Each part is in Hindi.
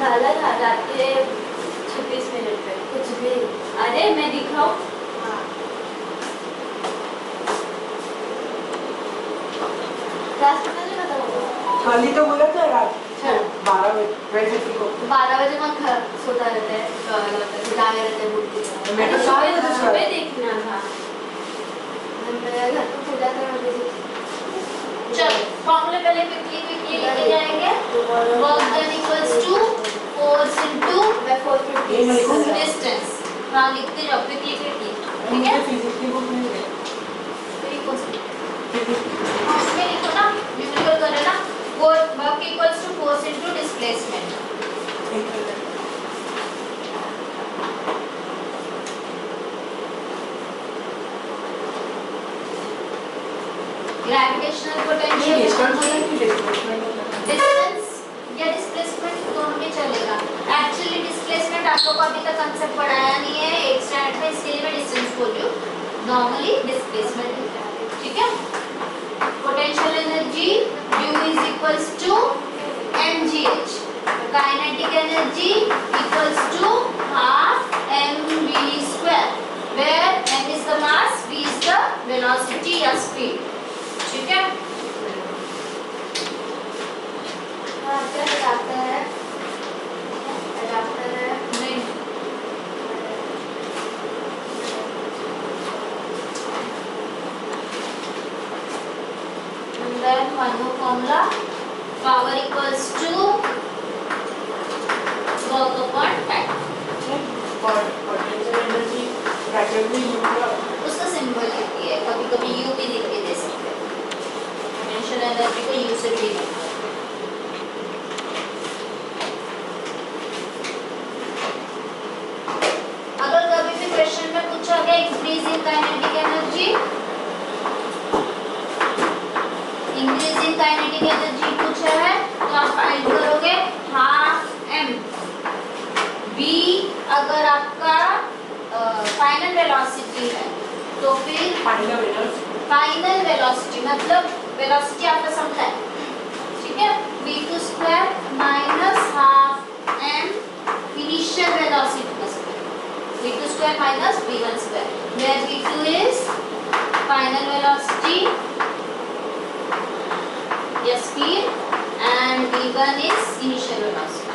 डाला था रात के 26 मिनट पे कुछ भी। अरे मैं दिखाऊं? हाँ। क्लास कितने बजे खत्म होगा? खाली तो बोला था रात 12 बजे को। 12 बजे कौन सोता रहता है? जागे रहते हैं बुढ़ी। मैं तो सुबह देखना था। मेरा घर तो पूजा करने वाली थी। चलो फॉर्मूले पहले क्विकली लिखे जाएंगे। Work done equals to force into 450 distance. हाँ लिखते जाओ क्विकली ठीक है? फिजिक्स की बुक में है। उसमें लिखो ना, न्यूमेरिकल कर लेना। Work equals to force into displacement. Gravitational potential distance या डिस्प्लेसमेंट दोनों में चलेगा। एक्चुअली डिस्प्लेसमेंट आप लोगों को अभी तक कांसेप्ट पढ़ाया नहीं है एक स्टैंडर्ड में, इसके लिए मैं डिस्टेंस बोल रही हूँ। नॉर्मली डिस्प्लेसमेंट होता है, ठीक है? Potential energy U is equals to mgh। Kinetic energy equals to half mv², where m is the mass, v is the velocity या speed, ठीक है? अडाप्टर है नहीं then one more formula, power equals to work upon time। Potential energy bracket में U का उसका सिंबल लिखती है, कभी कभी U भी लिख के दे सकते हैं। पोटेंशियल एनर्जी को U से भी लिखते हैं। अगर कभी भी क्वेश्चन में पूछा गया increase in kinetic energy, increase in kinetic energy पूछा है तो आप फाइंड करोगे हाफ m। v अगर आपका फाइनल वेलोसिटी है तो फिर फाइनल वेलोसिटी मतलब वेलोसिटी आपका समझा है, ठीक है? v2² minus half m initial velocity v2² minus v1², where v2 is final velocity या speed and v1 is initial velocity।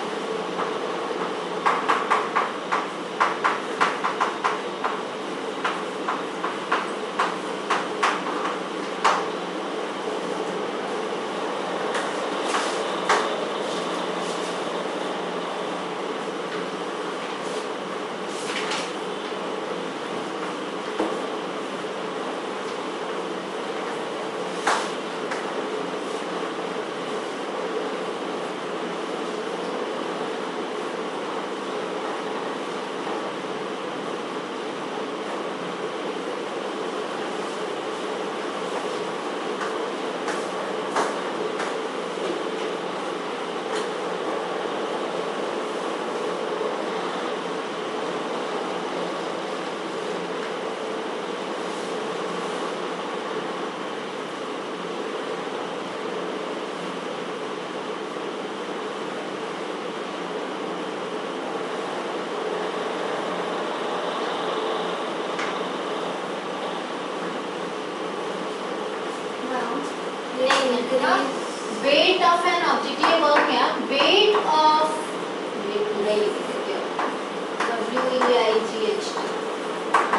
Weight of an object, ये वर्क है weight of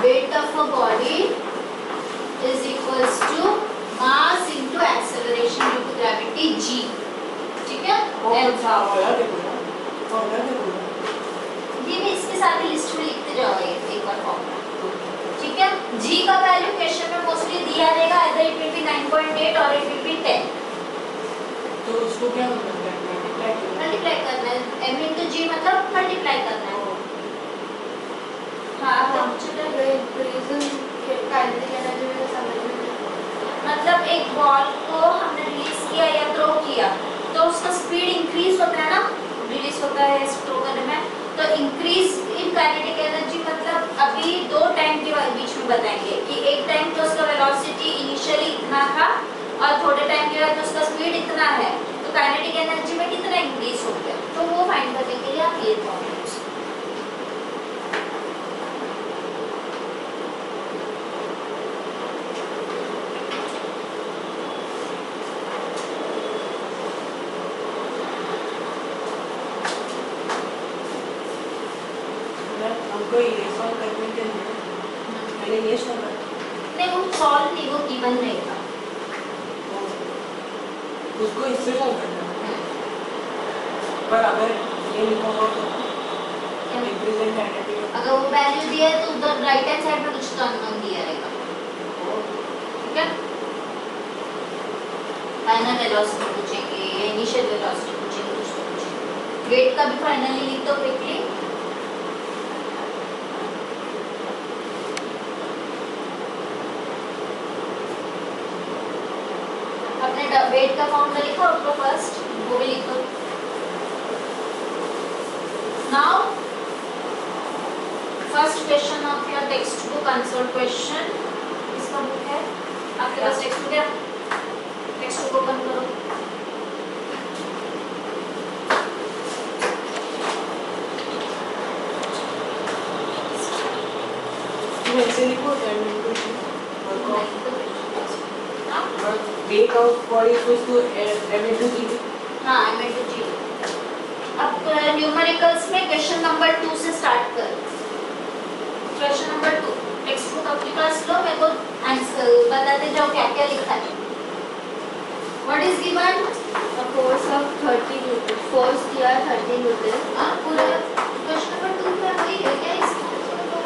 weight of a body is equals to mass into acceleration due to gravity g, ठीक है? ये भी इसके साथ ही लिस्ट में लिखते जाओगे एक बार फॉर्मूला, ठीक है? g का वैल्यू क्वेश्चन में मोस्टली दिया रहेगा, either it will be 9.8 और it will be 10। तो उसको क्या मल्टीप्लाई करना है, m into g मतलब मल्टीप्लाई करना है। हाँ तो रीजन काइनेटिक एनर्जी में समझ में, मतलब एक बॉल को हमने रिलीज किया या थ्रो किया तो उसका स्पीड इंक्रीज होता है ना, रिलीज होता है थ्रो करने में, तो इंक्रीज इन काइनेटिक एनर्जी मतलब अभी दो टाइम के बीच में बताएंगे कि एक टाइम तो उसका वेलोसिटी इनिशियली इतना था और थोड़े टाइम के बाद उसका स्पीड इतना है, तो काइनेटिक एनर्जी में कितना इंक्रीज हो गया। तो वो फाइंड करने के लिए आप ये फॉर्मूला यूज करो। हमको ये सॉल्व करने के लिए पहले ये सॉल्व नहीं वो सॉल्व नहीं, वो गिवन रहेगा। उसको इससे सॉल्व करना है। पर अगर ये लिखा हो तो रिप्रेजेंट आइडेंटिटी अगर वो वैल्यू दिया है तो उधर राइट हैंड साइड में कुछ तो अननोन दिया रहेगा, ठीक है। फाइनल वेलोसिटी पूछेंगे या इनिशियल वेलोसिटी पूछेंगे, कुछ तो पूछेंगे। वेट का भी फाइनली लिख दो क्विकली। अपने वेट का फॉर्मूला लिखो आपको फर्स्ट, वो भी लिखो। Now first question of your text book answer question. इसका बुक है आपके पास, टेक्स्ट बुक है, टेक्स्ट बुक ओपन करो। ऐसे लिखो weight of body equals to m into g। हाँ m into g। अब न्यूमेरिकल्स में क्वेश्चन नंबर 2 से स्टार्ट कर। क्वेश्चन नंबर 2 टेक्स्ट बुक अपने पास लो, मेरे को आंसर बताते जाओ क्या क्या लिखा है। What is given? Force of 30 Newton, force दिया है 30 न्यूटन। पूरा क्वेश्चन नंबर 2 में वही है क्या? इसका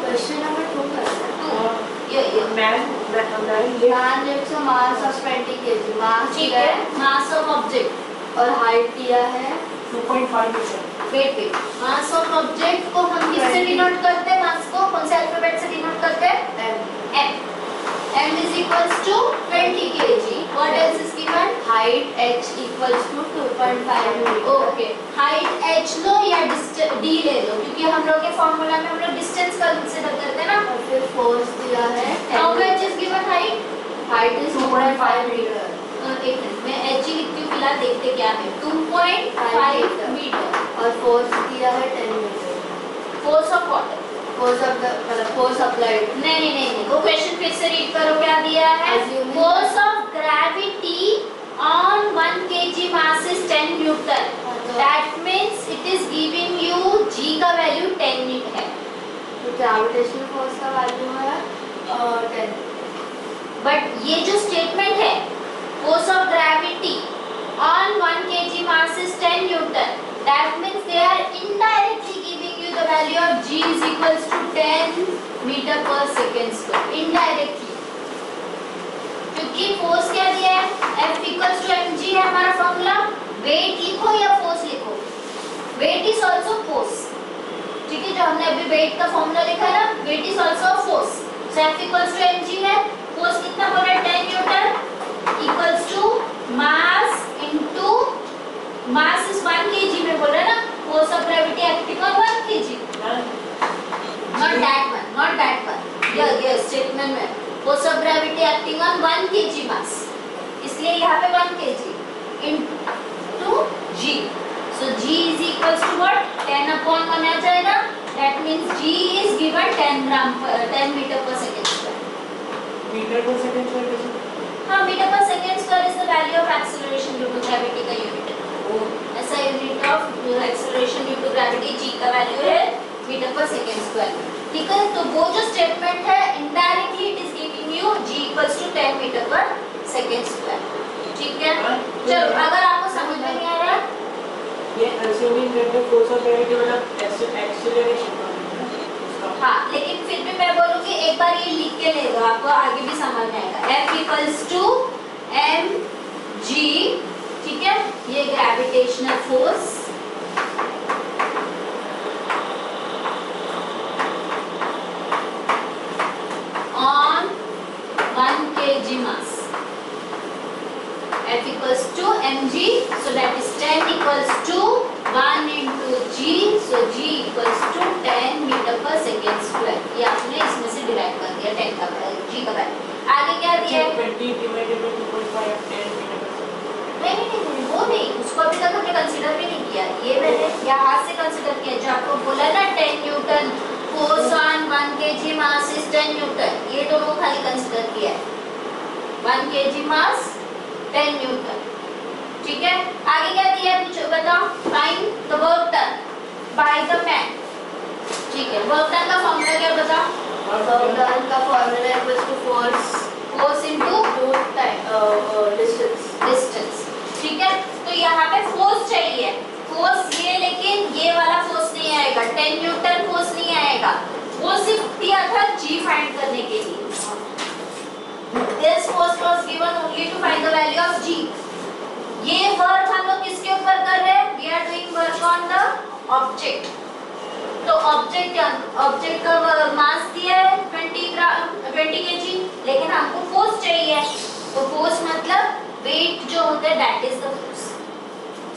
क्वेश्चन नंबर 2 है। ये man man lifts a mass of 20 kg, mass ठीक दिया है। है मास ऑफ ऑब्जेक्ट और हाइट दिया है 2.5 metre. Weight mass of object को हम किससे डिनोट करते हैं? मास को कौन से अल्फाबेट से डिनोट करते हैं? m। m is equals to 20 kg. What else is given? Height h equals to 2.5 metre. Okay, height h लो या d ले लो, क्योंकि हम लोग के फॉर्मूला में हम लोग डिस्टेंस कंसीडर करते हैं ना। और फिर फोर्स दिया है how much is given height? Height is 2.5 metre एक मिनट मैं h ही लिखती हूँ, फिलहाल देखते क्या है। 2.5 मीटर। और फोर्स दिया है 10 metre. Force of what? Force of the मतलब फोर्स अप्लाइड। नहीं, वो क्वेश्चन फिर से रीड करो, क्या दिया है? Assuming- force of gravity on 1 kg mass is 10 newton. That means it is giving you g का वैल्यू 10 न्यूटन है। तो ग्रेविटेशनल फोर्स का वैल्यू है 10। बट ये जो स्टेटमेंट है, force of gravity on 1 kg mass is 10 newton, that means they are indirectly giving you the value of g is equals to 10 metre पर सेकंड स्क्वायर, इनडायरेक्टली। क्योंकि फोर्स क्या दिया है? F equals to mg है हमारा फॉर्मूला। वेट लिखो या फोर्स लिखो, वेट इज आल्सो फोर्स, ठीक है। जो हमने अभी वेट का फॉर्मूला लिखा है ना, weight is also force. So F equals to mg है। फोर्स कितना बोला? 10 newton equals to mass into mass is 1 kg में बोल रहे हैं ना। Force of gravity acting on 1 kg, not that one। yes statement में force of gravity acting on 1 kg mass, इसलिए यहाँ पे 1 kg into g। So g is equals to what? 10/1 आ जाएगा। That means g is given 10 metre पर सेकंड स्क्वायर। मीटर पर सेकंड स्क्वायर कैसे? हाँ, मीटर पर second square is the value of acceleration due to gravity का यूनिट है। ऐसा unit of acceleration due to gravity g का वैल्यू है मीटर पर सेकंड स्क्वायर, ठीक है। तो वो जो स्टेटमेंट है indirectly it is giving you g equals to 10 metre पर सेकंड स्क्वायर, ठीक है। चलो, अगर आपको समझ में नहीं आ रहा, ये अज्यूमिंग करके फोर्स ऑफ ग्रेविटी मतलब एक्सीलरेशन का। हाँ, लेकिन फिर भी मैं बोलूँगी एक बार ये लिख के ले लो, आपको आगे भी समझ में आएगा। F इक्वल्स टू mg, ठीक है। ये gravitational force on 1 kg mass, F equals to mg, so that is 10 equals to 1 into g, so g equals to 10 metre पर सेकेंड स्क्वायर। ये आपने इसमें से डिराइव कर दिया 10 का g का वैल्यू। आगे क्या दिया है? 20 डिवाइडेड बाय 2.5 10 मीटर पर सेकंड। नहीं, वो नहीं, उसको अभी तक हमने कंसीडर भी नहीं किया। ये मैंने यहाँ से कंसीडर किया, जो आपको बोला ना 10 Newton force on 1 kg mass is 10 Newton, ये दोनों खाली कंसीडर किया है। 1 kg मास 10 न्यूटन, ठीक है। आगे क्या दिया है कुछ बताओ। Find the work done by the man, ठीक है। वर्क डन का फॉर्मूला क्या बताओ। वर्क डन का formula equals to force into distance, ठीक है। तो यहाँ पे फोर्स चाहिए, फोर्स ये, लेकिन ये वाला फोर्स नहीं आएगा, 10 न्यूटन फोर्स नहीं आएगा। वो सिर्फ दिया था जी फाइंड करने के लिए। This force was given only to find the value of g. ये वर्क हम लोग किसके ऊपर कर रहे हैं, we are doing work on the object. तो ऑब्जेक्ट का मास दिया है 20 kg, लेकिन हमको फोर्स चाहिए। तो फोर्स मतलब वेट जो होता है, that is the force.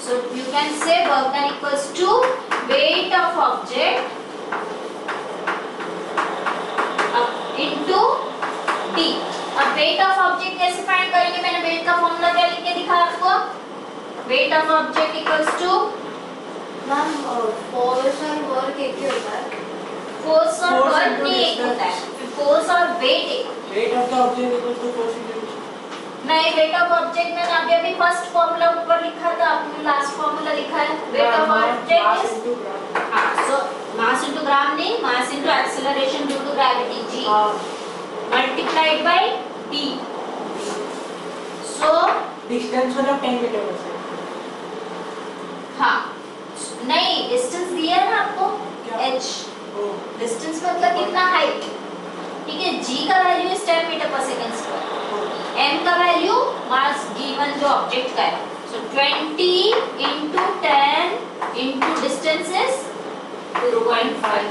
So you can say work done equals to weight of object into d. अब वेट ऑफ ऑब्जेक्ट कैसे फाइंड करेंगे, मैंने वेट का फॉर्मूला क्या लिख के दिखाया आपको। Weight of object equals to, ma'am force और वर्क एक ही होता है। फोर्स और Force वर्क into नहीं एक distance. होता है, फोर्स और वेट एक। Weight of the object equal to force into नहीं, वेट ऑफ ऑब्जेक्ट में अभी अभी फर्स्ट फॉर्मूला ऊपर लिखा था, आपने लास्ट फॉर्मूला लिखा है। वेट ऑफ ऑब्जेक्ट इज, हां, सो मास इनटू ग्राम नहीं, mass into acceleration due to gravity g multiplied by d. So distance मतलब 10 मीटर बस है। हां, नहीं, डिस्टेंस दिया है ना आपको, क्या? h। ओ डिस्टेंस मतलब कितना हाइट, ठीक है। g का वैल्यू इज 10 मीटर पर सेकंड स्क्वायर, m का वैल्यू मास गिवन जो ऑब्जेक्ट का है। सो 20 into 10 into distance is 2.5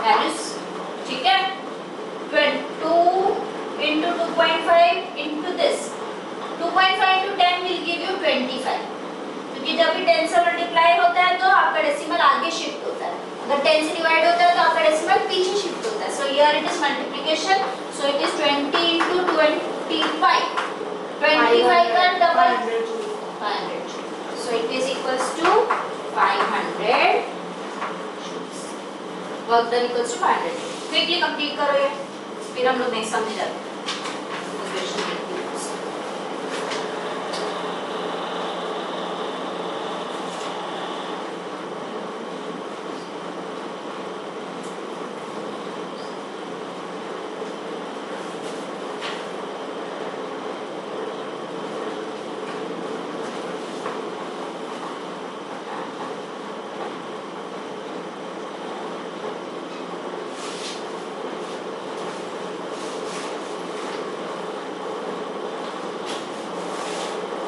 values, ठीक है। 2 into 2.5 into this 2.5 into 10 will give you 25, क्योंकि जब भी 10 से मल्टीप्लाई होता है तो आपका डेसिमल आगे शिफ्ट होता है, अगर 10 से डिवाइड होता है तो आपका डेसिमल पीछे शिफ्ट होता है। So here it is multiplication, so it is 20 into 25, 25 का double 500, so it is equals to 500 work done equals to 500। Quickly complete करो ये, फिर हम लोग नेक्स्ट समझ जाते हैं।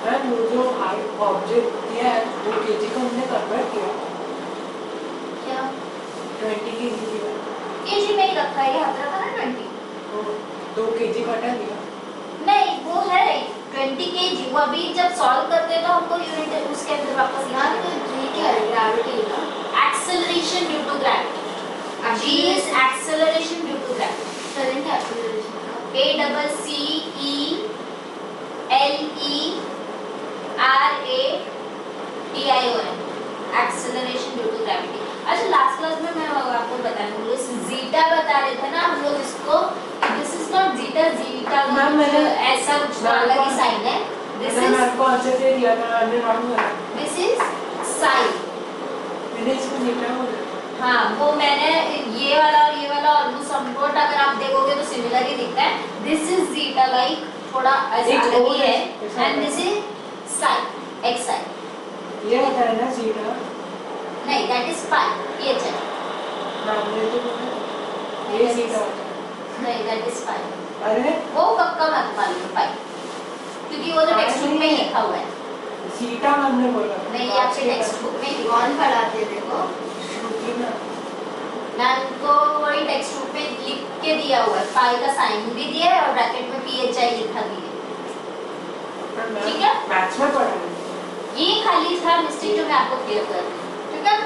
मैम वो जो ऑब्जेक्ट दिया है वो केजी को हमने कन्वर्ट किया, क्या 20 केजी दिया, केजी में ही रखा है, ये हाथ रखा ना 20, तो 2 केजी घटा दिया। नहीं वो है 20 kg। वो अभी जब सॉल्व करते हैं तो हमको यूनिट उसके अंदर वापस यहाँ तो जी क्या है, ग्रेविटी ना। Acceleration due to gravity, g is acceleration due to gravity. Current acceleration का A double C E L E R A T I O N, acceleration due to gravity. अच्छा, लास्ट क्लास में मैं आपको बताया, हम लोग जीटा बता रहे थे ना हम लोग इसको, this is not zeta, zeta ma'am मैंने ऐसा कुछ अलग ही साइन है। दिस मैंने इज, आपको आंसर दे दिया था, मैंने नॉट बोला, दिस इज साइन। मैंने इसको जीटा बोला। हाँ, वो मैंने ये वाला और ये वाला ऑलमोस्ट समवॉट अगर आप देखोगे तो सिमिलर ही दिखता है। दिस इज जीटा, लाइक थोड़ा ऐसा अलग ही है, and this is sine, x sine. ये होता है ना जीटा, नहीं, दैट इज पाई, ये चल, मैंने तो बोला ये जीटा होता है। नहीं दैट इज पाई, अरे वो पक्का मत मालूम पाई, क्योंकि वो जो टेक्स्ट बुक में लिखा हुआ है। जीटा हमने बोला था। नहीं, आपके टेक्स्ट बुक में लिखा कौन पढ़ाते हैं देखो। श्रुति ना, मैं उनको वही टेक्स्ट बुक में लिख के दिया हुआ है, पाई का साइन भी दिया है और ब्रैकेट में PHI लिखा भी है, ठीक है। मैथ्स में पढ़ा है। ये खाली था मिस्टेक जो मैं आपको क्लियर कर रही हूँ, ठीक है।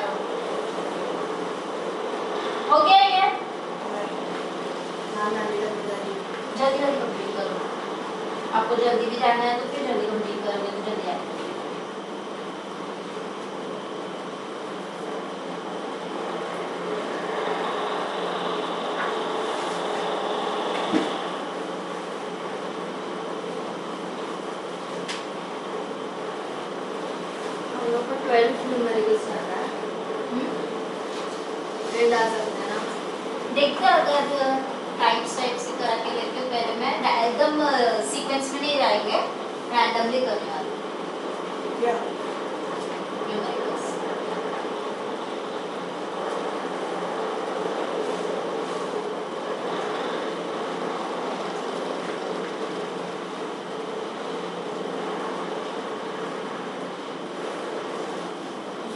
हो गया ये, हाँ मैम, इधर उधर ही। जल्दी जल्दी कंप्लीट करो। आपको जल्दी भी जाना है तो फिर जल्दी कंप्लीट करोगे तो जल्दी आएगा। हम लोग को 12 न्यूमेरिकल्स चल रहा है, फिर डाल सकते हैं ना। देखते हो अगर टाइप से करा के लेते हो, पहले मैं एकदम सीक्वेंस में नहीं जाएंगे, रैंडमली करने वाले क्या numericals.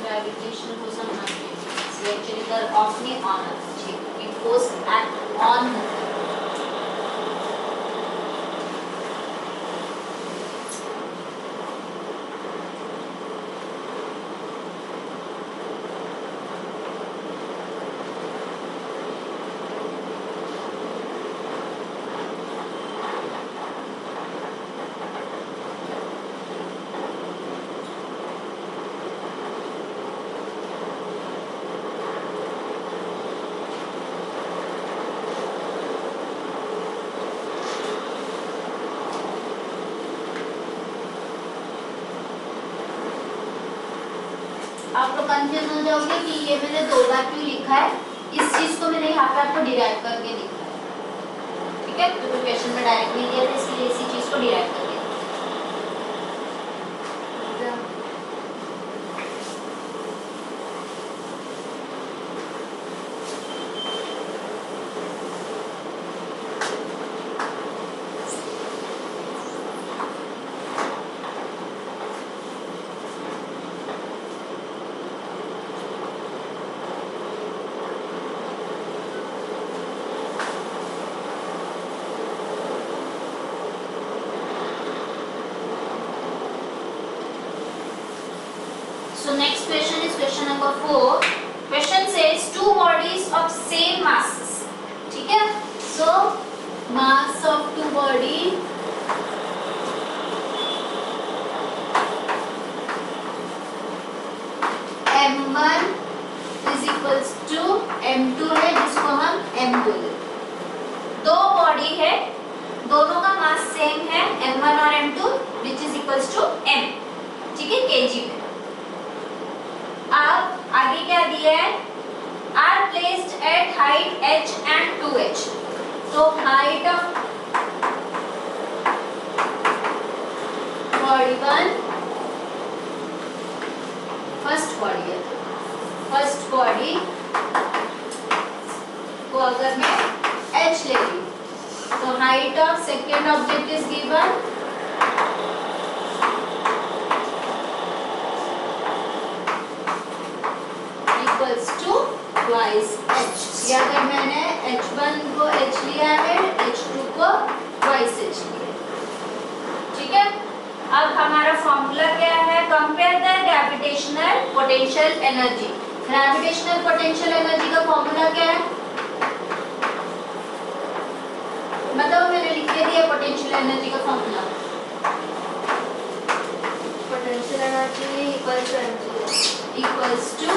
Gravitational force on magnet actually कर ऑफ नहीं ऑन है, इट गोस एक्ट ऑन। आप लोग कंफ्यूज हो जाओगे कि ये मैंने 2 बार क्यों लिखा है, इस चीज को मैंने यहाँ पे आपको डिराइव करके लिखा है, ठीक है, क्योंकि क्वेश्चन में डायरेक्ट नहीं दिया था, इसलिए इसी चीज को डिराइव करके। So next question is question number 4. Question says 2 bodies of same masses. ठीक है? So mass of 2 body m1 is equals to m2 है, जिसको हम m बोले। 2 बॉडी है, दोनों का मास सेम है m1 और m2 which is equals to m, ठीक है, kg में। अब आगे क्या दिया है, are placed at height h and 2h, तो height of body 1, first body है, फर्स्ट बॉडी को अगर मैं h ले लूं तो height of second object is given equals to twice h। या अगर मैंने h1 को h लिया है, h2 को ट्वाइस h लिया, ठीक है। अब हमारा फॉर्मूला क्या है, compare the gravitational potential energy. Gravitational potential energy का फॉर्मूला क्या है बताओ, मैंने लिख के दिया पोटेंशियल एनर्जी का formula. Potential energy equals to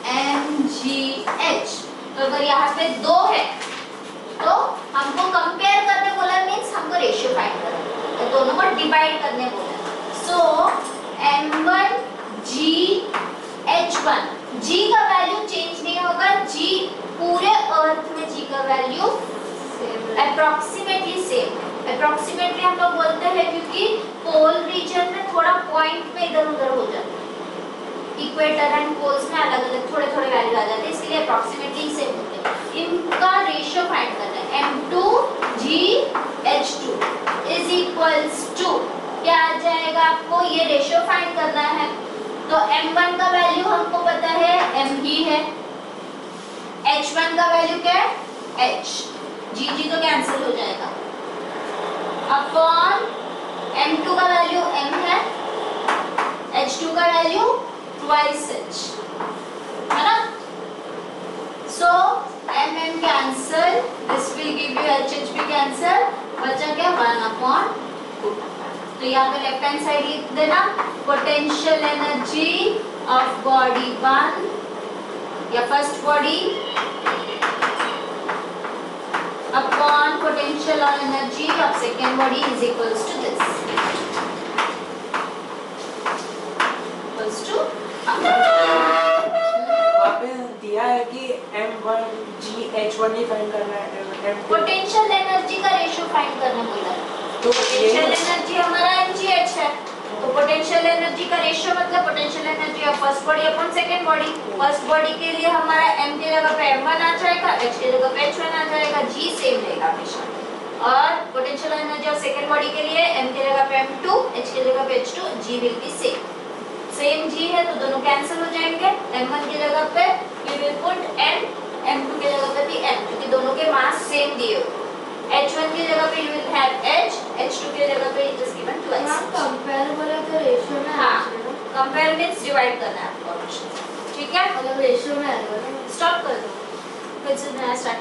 mgh। तो अगर यहाँ पे 2 है तो हमको कंपेयर करने बोला, मीन्स हमको रेशियो फाइंड करना, तो दोनों को डिवाइड करने बोला। सो m1 g h1, g का वैल्यू चेंज नहीं होगा, g पूरे अर्थ में g का वैल्यू अप्रोक्सीमेटली सेम। अप्रोक्सीमेटली हम लोग बोलते हैं क्योंकि पोल रीजन में थोड़ा पॉइंट में इधर उधर हो जाता है, इक्वेटर एंड पोल्स में अलग अलग थोड़े थोड़े वैल्यू आ जाते हैं, इसलिए अप्रोक्सीमेटली सेम होते हैं। इनका रेशियो फाइंड करना है, m2g(h2) इज इक्वल्स टू क्या आ जाएगा, आपको ये रेशियो फाइंड करना है। तो m1 का वैल्यू हमको पता है m ही है, h1 का वैल्यू क्या है h, g तो कैंसिल हो जाएगा, अपॉन m2 का वैल्यू m है, h2 का वैल्यू twice h, है ना। So m cancel, this will give you h भी cancel, बचा क्या 1/2। तो यहाँ पे लेफ्ट हैंड साइड लिख देना पोटेंशियल एनर्जी ऑफ बॉडी 1 या फर्स्ट बॉडी अपॉन पोटेंशियल और energy of second body is equals to this equals to वहाँ पे दिया है कि M1G(H1) ही फाइंड करना है M2 पोटेंशियल एनर्जी का रेशियो फाइंड करना बोला है। तो पोटेंशियल ये एनर्जी हमारा mgh है, तो पोटेंशियल एनर्जी का रेशियो मतलब potential energy of first body upon second body. First body के लिए हमारा m की जगह पे m1 आ जाएगा, h की जगह पे h1 आ जाएगा, g सेम रहेगा हमेशा। और potential energy of second body के लिए m की जगह पे m2, h की जगह पे h2, g will be same g है तो दोनों कैंसिल हो जाएंगे। m1 की जगह पे we will put n, m2 की जगह पे भी m, क्योंकि दोनों के मास सेम दिए हुए। h1 की जगह पे you will have h, h2 की जगह पे it is given twice। Ma'am compare बोला तो रेशियो में हाँ, आएगा ना? कंपेयर मींस डिवाइड करना है आपको ऑप्शन, ठीक है? मतलब रेशियो में आएगा ना? स्टॉप कर दो, फिर से नया स्टार्ट